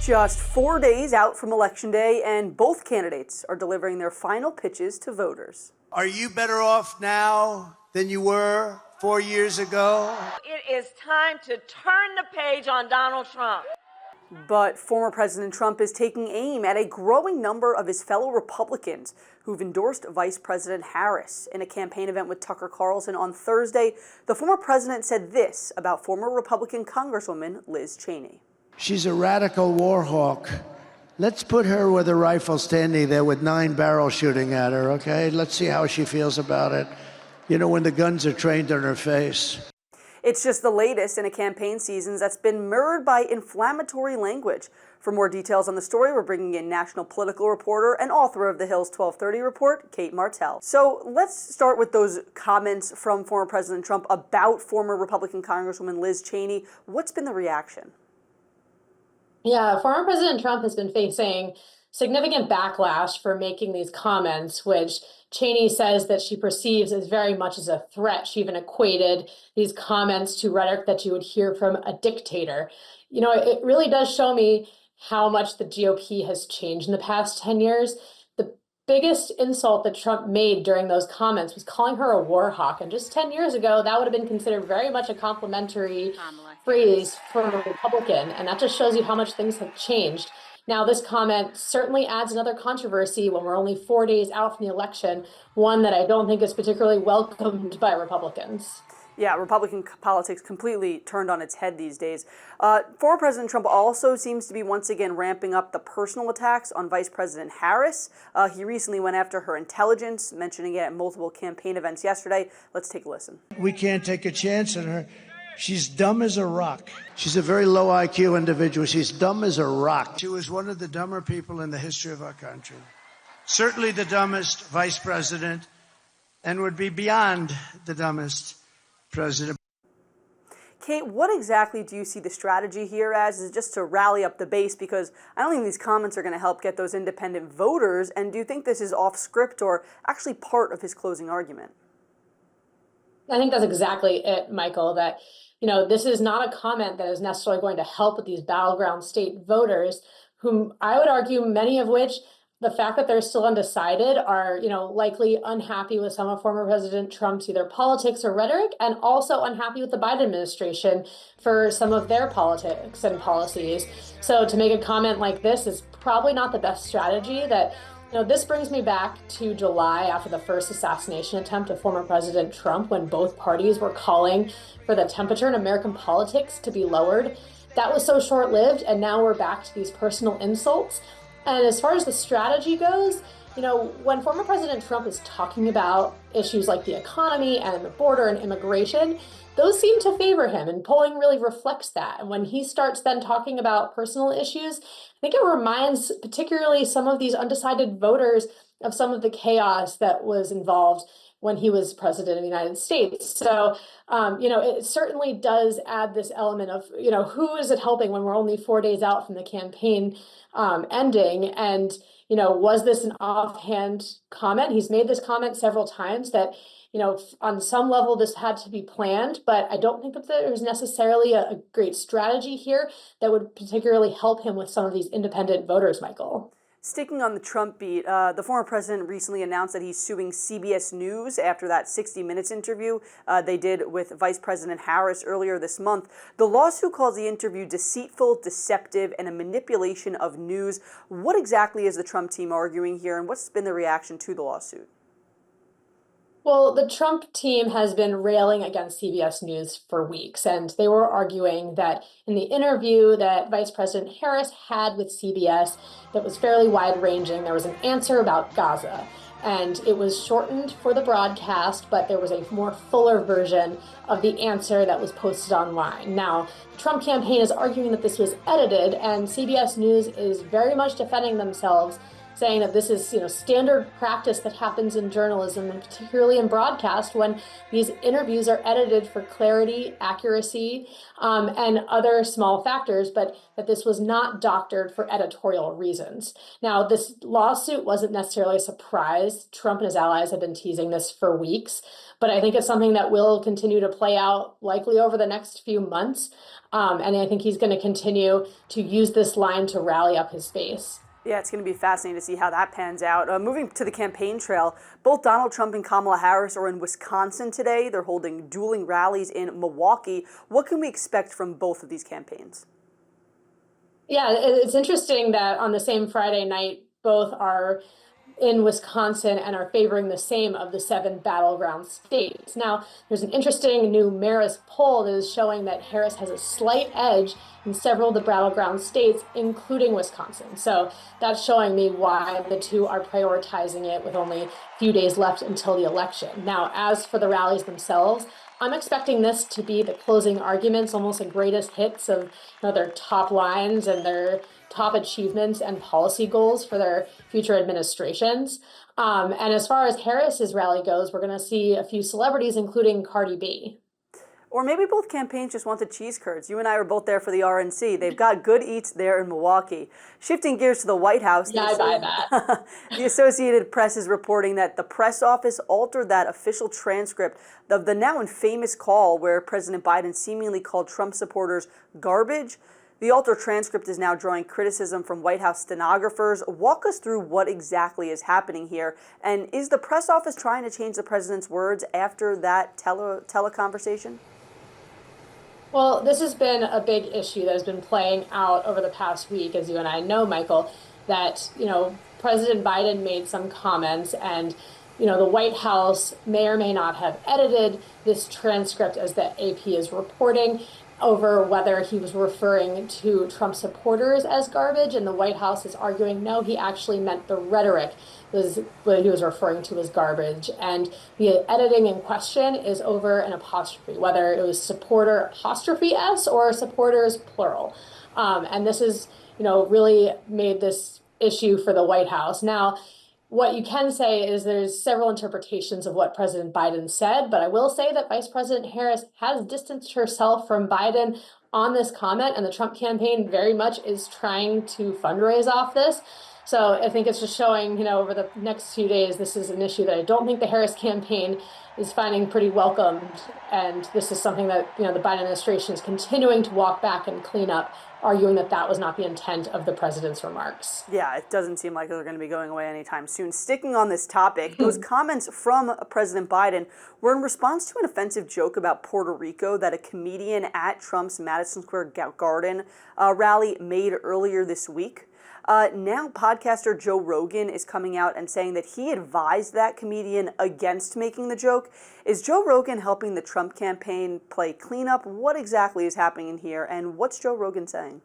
Just 4 days out from Election Day, and both candidates are delivering their final pitches to voters. Are you better off now than you were 4 years ago? It is time to turn the page on Donald Trump. But former President Trump is taking aim at a growing number of his fellow Republicans who've endorsed Vice President Harris. In a campaign event with Tucker Carlson on Thursday, the former president said this about former Republican Congresswoman Liz Cheney. She's a radical war hawk. Let's put her with a rifle standing there with 9 barrels shooting at her, okay? Let's see how she feels about it. You know, when the guns are trained on her face. It's just the latest in a campaign season that's been mirrored by inflammatory language. For more details on the story, we're bringing in national political reporter and author of the Hill's 1230 report, Cate Martel. So let's start with those comments from former President Trump about former Republican Congresswoman Liz Cheney. What's been the reaction? Yeah, former President Trump has been facing significant backlash for making these comments, which Cheney says that she perceives as very much as a threat. She even equated these comments to rhetoric that you would hear from a dictator. You know, it really does show me how much the GOP has changed in the past 10 years. The biggest insult that Trump made during those comments was calling her a war hawk. And just 10 years ago, that would have been considered very much a complimentary phrase for a Republican. And that just shows you how much things have changed. Now, this comment certainly adds another controversy when we're only 4 days out from the election, one that I don't think is particularly welcomed by Republicans. Yeah, Republican politics completely turned on its head these days. Former President Trump also seems to be once again ramping up the personal attacks on Vice President Harris. He recently went after her intelligence, mentioning it at multiple campaign events yesterday. Let's take a listen. We can't take a chance on her. She's dumb as a rock. She's a very low IQ individual. She's dumb as a rock. She was one of the dumber people in the history of our country. Certainly the dumbest vice president, and would be beyond the dumbest president. Cate, what exactly do you see the strategy here as? Is it just to rally up the base? Because I don't think these comments are going to help get those independent voters. And do you think this is off script or actually part of his closing argument? I think that's exactly it, Michael, that, you know, this is not a comment that is necessarily going to help with these battleground state voters, whom I would argue many of which the fact that they're still undecided are, you know, likely unhappy with some of former President Trump's either politics or rhetoric, and also unhappy with the Biden administration for some of their politics and policies. So to make a comment like this is probably not the best strategy. That, you know, this brings me back to July after the first assassination attempt of former President Trump, when both parties were calling for the temperature in American politics to be lowered. That was so short-lived, and now we're back to these personal insults. And as far as the strategy goes, you know, when former President Trump is talking about issues like the economy and the border and immigration, those seem to favor him, and polling really reflects that. And when he starts then talking about personal issues, I think it reminds particularly some of these undecided voters of some of the chaos that was involved when he was president of the United States. So, you know, it certainly does add this element of, you know, who is it helping when we're only 4 days out from the campaign ending? And, you know, was this an offhand comment? He's made this comment several times that, you know, on some level this had to be planned, but I don't think that there's necessarily a great strategy here that would particularly help him with some of these independent voters, Michael. Sticking on the Trump beat, the former president recently announced that he's suing CBS News after that 60 Minutes interview they did with Vice President Harris earlier this month. The lawsuit calls the interview deceitful, deceptive, and a manipulation of news. What exactly is the Trump team arguing here, and what's been the reaction to the lawsuit? Well, the Trump team has been railing against CBS News for weeks, and they were arguing that in the interview that Vice President Harris had with CBS that was fairly wide-ranging, there was an answer about Gaza, and it was shortened for the broadcast, but there was a more fuller version of the answer that was posted online. Now, the Trump campaign is arguing that this was edited, and CBS News is very much defending themselves saying that this is, standard practice that happens in journalism, and particularly in broadcast, when these interviews are edited for clarity, accuracy, and other small factors, but that this was not doctored for editorial reasons. Now, this lawsuit wasn't necessarily a surprise. Trump and his allies have been teasing this for weeks, but I think it's something that will continue to play out likely over the next few months. And I think he's going to continue to use this line to rally up his base. Yeah, it's going to be fascinating to see how that pans out. Moving to the campaign trail, both Donald Trump and Kamala Harris are in Wisconsin today. They're holding dueling rallies in Milwaukee. What can we expect from both of these campaigns? Yeah, it's interesting that on the same Friday night, both are in Wisconsin and are favoring the same of the 7 battleground states. Now, there's an interesting new Marist poll that is showing that Harris has a slight edge in several of the battleground states, including Wisconsin. So that's showing me why the two are prioritizing it with only a few days left until the election. Now, as for the rallies themselves, I'm expecting this to be the closing arguments, almost the greatest hits of their top lines and their top achievements and policy goals for their future administrations. And as far as Harris's rally goes, we're going to see a few celebrities, including Cardi B. Or maybe both campaigns just wanted cheese curds. You and I were both there for the RNC. They've got good eats there in Milwaukee. Shifting gears to the White House. Yeah, I buy that. The Associated Press is reporting that the press office altered that official transcript of the now infamous call where President Biden seemingly called Trump supporters garbage. The altered transcript is now drawing criticism from White House stenographers. Walk us through what exactly is happening here. And is the press office trying to change the president's words after that teleconversation? Well, this has been a big issue that has been playing out over the past week, as you and I know, Michael, that, President Biden made some comments and, the White House may or may not have edited this transcript as the AP is reporting over whether he was referring to Trump supporters as garbage, and the White House is arguing, no, he actually meant the rhetoric was what he was referring to as garbage. And the editing in question is over an apostrophe, whether it was supporter apostrophe S or supporters plural. And this is, really made this issue for the White House. Now, what you can say is there's several interpretations of what President Biden said, but I will say that Vice President Harris has distanced herself from Biden on this comment, and the Trump campaign very much is trying to fundraise off this. So I think it's just showing, over the next few days, this is an issue that I don't think the Harris campaign is finding pretty welcomed. And this is something that, the Biden administration is continuing to walk back and clean up, arguing that that was not the intent of the president's remarks. Yeah, it doesn't seem like they're going to be going away anytime soon. Sticking on this topic, those comments from President Biden were in response to an offensive joke about Puerto Rico that a comedian at Trump's Madison Square Garden rally made earlier this week. Now, podcaster Joe Rogan is coming out and saying that he advised that comedian against making the joke. Is Joe Rogan helping the Trump campaign play cleanup? What exactly is happening in here, and what's Joe Rogan saying?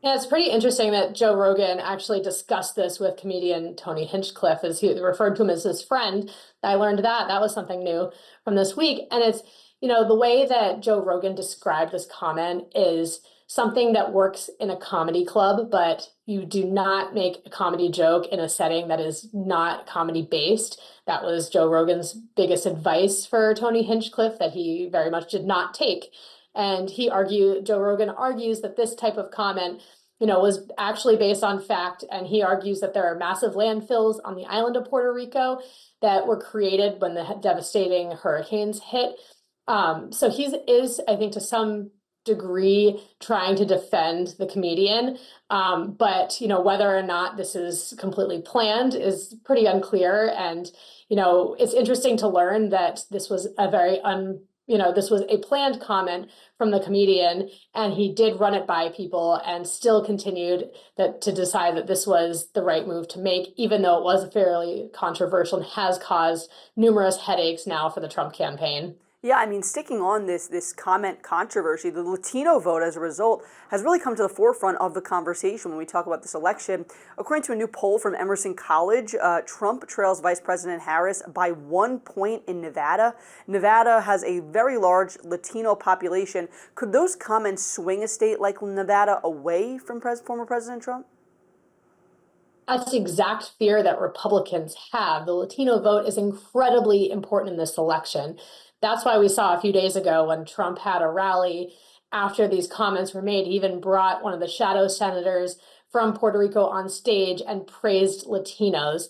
Yeah, it's pretty interesting that Joe Rogan actually discussed this with comedian Tony Hinchcliffe, as he referred to him as his friend. I learned that was something new from this week. And it's, the way that Joe Rogan described this comment is something that works in a comedy club, but you do not make a comedy joke in a setting that is not comedy based. That was Joe Rogan's biggest advice for Tony Hinchcliffe that he very much did not take. And Joe Rogan argues that this type of comment, was actually based on fact. And he argues that there are massive landfills on the island of Puerto Rico that were created when the devastating hurricanes hit. So he is, I think, to some degree trying to defend the comedian. But, whether or not this is completely planned is pretty unclear. And, it's interesting to learn that this was this was a planned comment from the comedian, and he did run it by people and still continued to decide that this was the right move to make, even though it was fairly controversial and has caused numerous headaches now for the Trump campaign. Yeah, I mean, sticking on this comment controversy, the Latino vote as a result has really come to the forefront of the conversation when we talk about this election. According to a new poll from Emerson College, Trump trails Vice President Harris by 1 point in Nevada. Nevada has a very large Latino population. Could those comments swing a state like Nevada away from former President Trump? That's the exact fear that Republicans have. The Latino vote is incredibly important in this election. That's why we saw a few days ago when Trump had a rally after these comments were made, he even brought one of the shadow senators from Puerto Rico on stage and praised Latinos.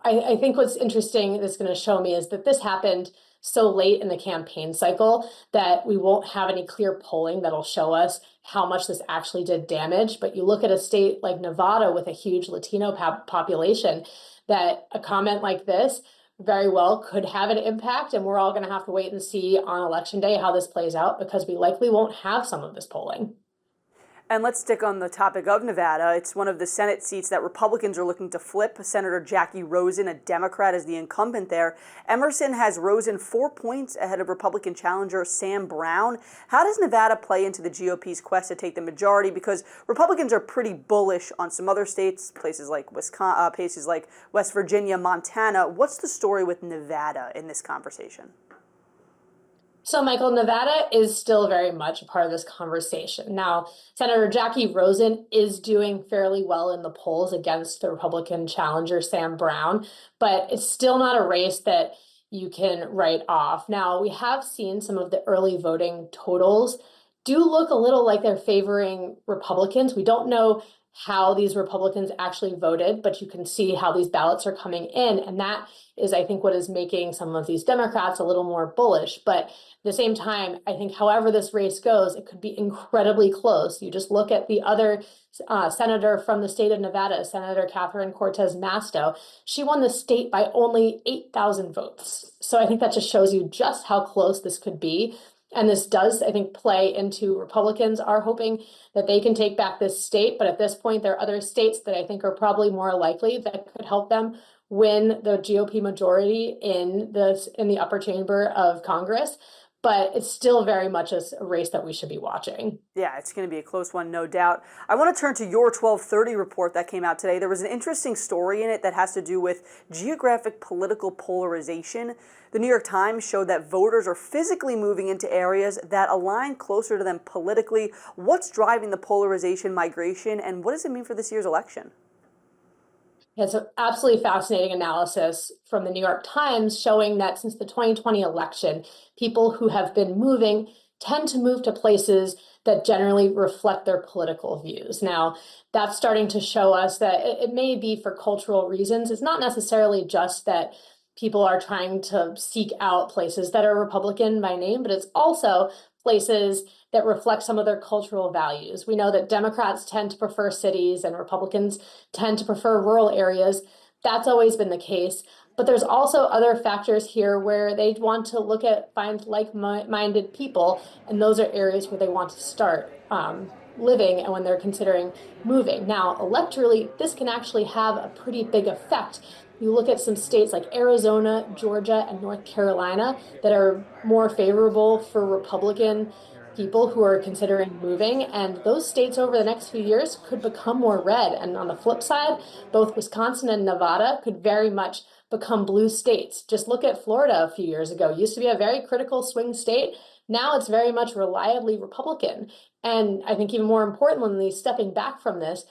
I think what's interesting that's going to show me is that this happened so late in the campaign cycle that we won't have any clear polling that'll show us how much this actually did damage. But you look at a state like Nevada with a huge Latino population, that a comment like this very well could have an impact. And we're all going to have to wait and see on election day how this plays out, because we likely won't have some of this polling. And let's stick on the topic of Nevada. It's one of the Senate seats that Republicans are looking to flip. Senator Jackie Rosen, a Democrat, is the incumbent there. Emerson has Rosen 4 points ahead of Republican challenger Sam Brown. How does Nevada play into the GOP's quest to take the majority? Because Republicans are pretty bullish on some other states, places like Wisconsin, places like West Virginia, Montana. What's the story with Nevada in this conversation? So, Michael, Nevada is still very much a part of this conversation. Now, Senator Jackie Rosen is doing fairly well in the polls against the Republican challenger, Sam Brown, but it's still not a race that you can write off. Now, we have seen some of the early voting totals do look a little like they're favoring Republicans. We don't know how these Republicans actually voted, but you can see how these ballots are coming in. And that is, I think, what is making some of these Democrats a little more bullish. But at the same time, I think however this race goes, it could be incredibly close. You just look at the other senator from the state of Nevada, Senator Catherine Cortez Masto. She won the state by only 8,000 votes. So I think that just shows you just how close this could be. And this does, I think, play into Republicans are hoping that they can take back this state. But at this point, there are other states that I think are probably more likely that could help them win the GOP majority in the upper chamber of Congress. But it's still very much a race that we should be watching. Yeah, it's going to be a close one, no doubt. I want to turn to your 1230 report that came out today. There was an interesting story in it that has to do with geographic political polarization. The New York Times showed that voters are physically moving into areas that align closer to them politically. What's driving the polarization migration, and what does it mean for this year's election? It's an absolutely fascinating analysis from the New York Times showing that since the 2020 election, people who have been moving tend to move to places that generally reflect their political views. Now, that's starting to show us that it may be for cultural reasons. It's not necessarily just that people are trying to seek out places that are Republican by name, but it's also places that reflect some of their cultural values. We know that Democrats tend to prefer cities and Republicans tend to prefer rural areas. That's always been the case. But there's also other factors here where they want to find like-minded people, and those are areas where they want to start living and when they're considering moving. Now, electorally, this can actually have a pretty big effect. You look at some states like Arizona, Georgia, and North Carolina that are more favorable for Republican people who are considering moving, and those states over the next few years could become more red. And on the flip side, both Wisconsin and Nevada could very much become blue states. Just look at Florida a few years ago. It used to be a very critical swing state. Now it's very much reliably Republican. And I think even more importantly, stepping back from this,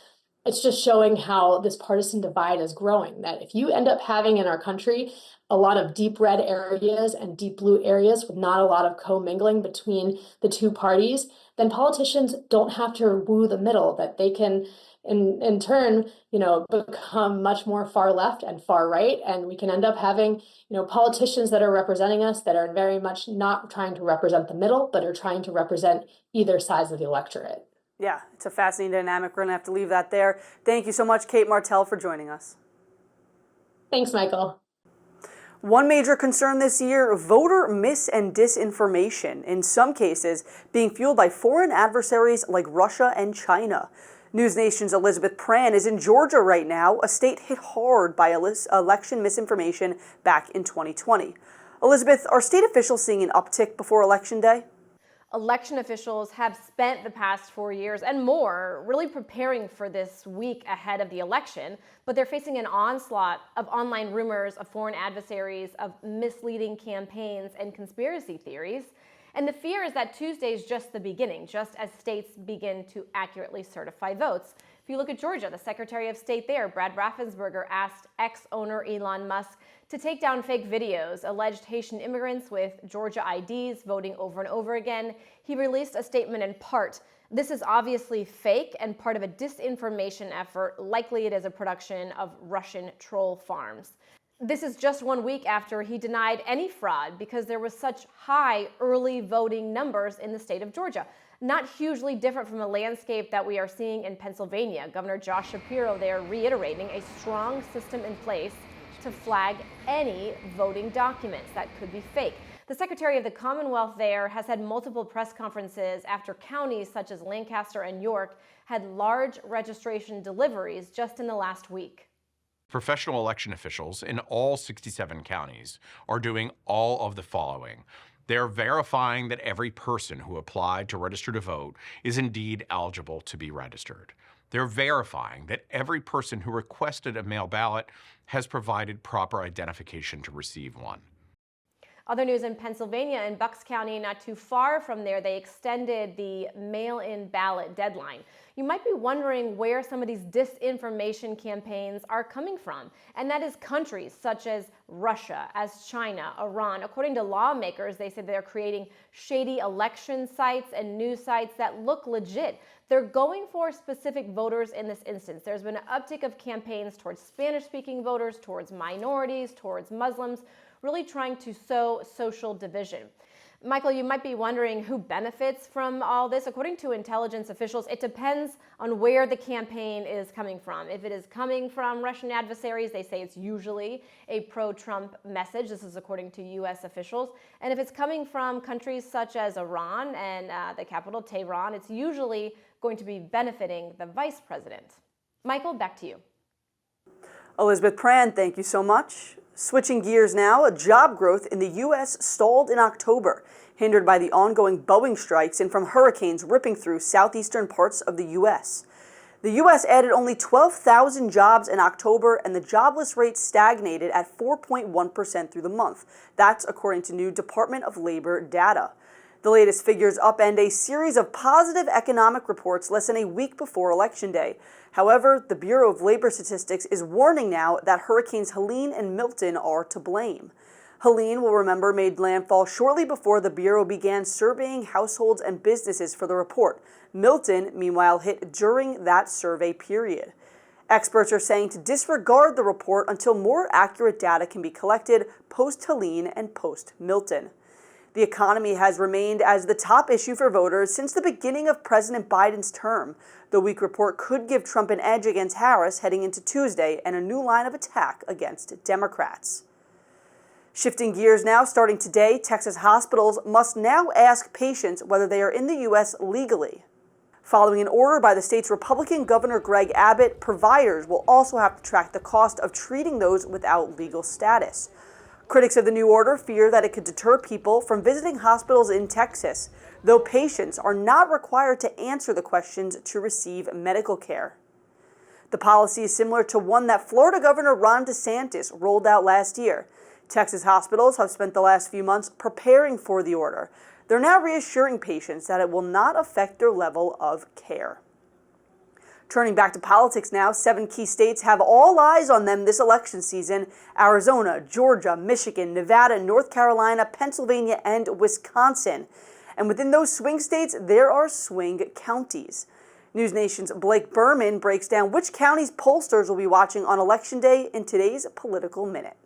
it's just showing how this partisan divide is growing, that if you end up having in our country a lot of deep red areas and deep blue areas with not a lot of commingling between the two parties, then politicians don't have to woo the middle, that they can in turn, become much more far left and far right. And we can end up having, politicians that are representing us that are very much not trying to represent the middle, but are trying to represent either sides of the electorate. Yeah, it's a fascinating dynamic. We're going to have to leave that there. Thank you so much, Cate Martel, for joining us. Thanks, Michael. One major concern this year, voter mis- and disinformation, in some cases being fueled by foreign adversaries like Russia and China. News Nation's Elizabeth Pran is in Georgia right now, a state hit hard by election misinformation back in 2020. Elizabeth, are state officials seeing an uptick before Election Day? Election officials have spent the past 4 years and more really preparing for this week ahead of the election, but they're facing an onslaught of online rumors of foreign adversaries, of misleading campaigns and conspiracy theories. And the fear is that Tuesday is just the beginning, just as states begin to accurately certify votes. If you look at Georgia, the Secretary of State there, Brad Raffensperger, asked ex-owner Elon Musk to take down fake videos, alleged Haitian immigrants with Georgia IDs voting over and over again. He released a statement in part. This is obviously fake and part of a disinformation effort. Likely it is a production of Russian troll farms. This is just 1 week after he denied any fraud because there was such high early voting numbers in the state of Georgia. Not hugely different from the landscape that we are seeing in Pennsylvania. Governor Josh Shapiro there reiterating a strong system in place to flag any voting documents that could be fake. The Secretary of the Commonwealth there has had multiple press conferences after counties such as Lancaster and York had large registration deliveries just in the last week. Professional election officials in all 67 counties are doing all of the following. They're verifying that every person who applied to register to vote is indeed eligible to be registered. They're verifying that every person who requested a mail ballot has provided proper identification to receive one. Other news in Pennsylvania, in Bucks County, not too far from there, they extended the mail-in ballot deadline. You might be wondering where some of these disinformation campaigns are coming from, and that is countries such as Russia, as China, Iran. According to lawmakers, they say they're creating shady election sites and news sites that look legit. They're going for specific voters in this instance. There's been an uptick of campaigns towards Spanish-speaking voters, towards minorities, towards Muslims, really trying to sow social division. Michael, you might be wondering who benefits from all this. According to intelligence officials, it depends on where the campaign is coming from. If it is coming from Russian adversaries, they say it's usually a pro-Trump message. This is according to U.S. officials. And if it's coming from countries such as Iran and the capital, Tehran, it's usually going to be benefiting the vice president. Michael, back to you. Elizabeth Pran, thank you so much. Switching gears now, job growth in the U.S. stalled in October, hindered by the ongoing Boeing strikes and from hurricanes ripping through southeastern parts of the U.S. The U.S. added only 12,000 jobs in October, and the jobless rate stagnated at 4.1% through the month. That's according to new Department of Labor data. The latest figures upend a series of positive economic reports less than a week before Election Day. However, the Bureau of Labor Statistics is warning now that Hurricanes Helene and Milton are to blame. Helene, we'll remember, made landfall shortly before the Bureau began surveying households and businesses for the report. Milton, meanwhile, hit during that survey period. Experts are saying to disregard the report until more accurate data can be collected post-Helene and post-Milton. The economy has remained as the top issue for voters since the beginning of President Biden's term. The weak report could give Trump an edge against Harris heading into Tuesday and a new line of attack against Democrats. Shifting gears now, starting today, Texas hospitals must now ask patients whether they are in the U.S. legally. Following an order by the state's Republican Governor Greg Abbott, providers will also have to track the cost of treating those without legal status. Critics of the new order fear that it could deter people from visiting hospitals in Texas, though patients are not required to answer the questions to receive medical care. The policy is similar to one that Florida Governor Ron DeSantis rolled out last year. Texas hospitals have spent the last few months preparing for the order. They're now reassuring patients that it will not affect their level of care. Turning back to politics now, 7 key states have all eyes on them this election season: Arizona, Georgia, Michigan, Nevada, North Carolina, Pennsylvania, and Wisconsin. And within those swing states, there are swing counties. News Nation's Blake Berman breaks down which counties pollsters will be watching on Election Day in today's Political Minute.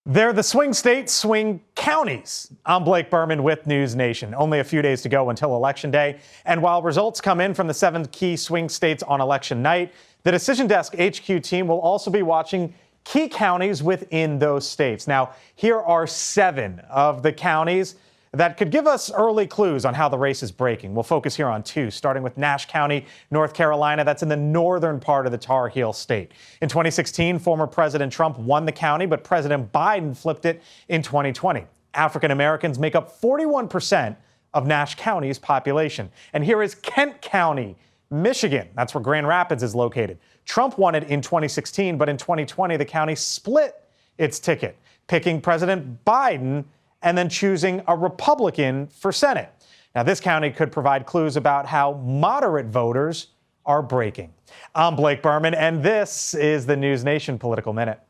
They're the swing states, swing counties. I'm Blake Berman with News Nation. Only a few days to go until Election Day. And while results come in from the 7 key swing states on election night, the Decision Desk HQ team will also be watching key counties within those states. Now, here are 7 of the counties that could give us early clues on how the race is breaking. We'll focus here on 2, starting with Nash County, North Carolina. That's in the northern part of the Tar Heel state. In 2016, former President Trump won the county, but President Biden flipped it in 2020. African Americans make up 41% of Nash County's population. And here is Kent County, Michigan. That's where Grand Rapids is located. Trump won it in 2016, but in 2020, the county split its ticket, picking President Biden and then choosing a Republican for Senate. Now, this county could provide clues about how moderate voters are breaking. I'm Blake Berman, and this is the News Nation Political Minute.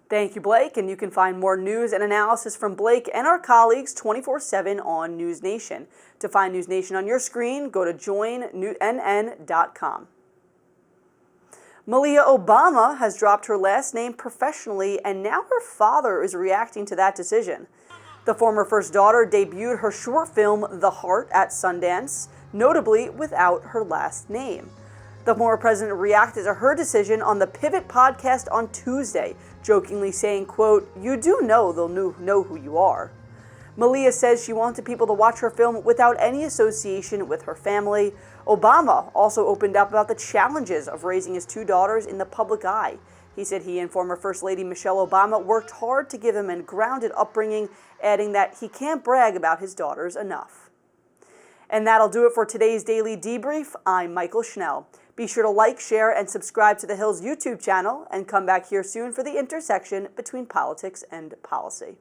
Thank you, Blake, and you can find more news and analysis from Blake and our colleagues 24/7 on News Nation. To find News Nation on your screen, go to joinnn.com. Malia Obama has dropped her last name professionally, and now her father is reacting to that decision. The former first daughter debuted her short film, The Heart, at Sundance, notably without her last name. The former president reacted to her decision on the Pivot podcast on Tuesday, jokingly saying, quote, "You do know they'll know who you are." Malia says she wanted people to watch her film without any association with her family. Obama also opened up about the challenges of raising his two daughters in the public eye. He said he and former First Lady Michelle Obama worked hard to give him a grounded upbringing, adding that he can't brag about his daughters enough. And that'll do it for today's Daily Debrief. I'm Mychael Schnell. Be sure to like, share, and subscribe to The Hill's YouTube channel, and come back here soon for the intersection between politics and policy.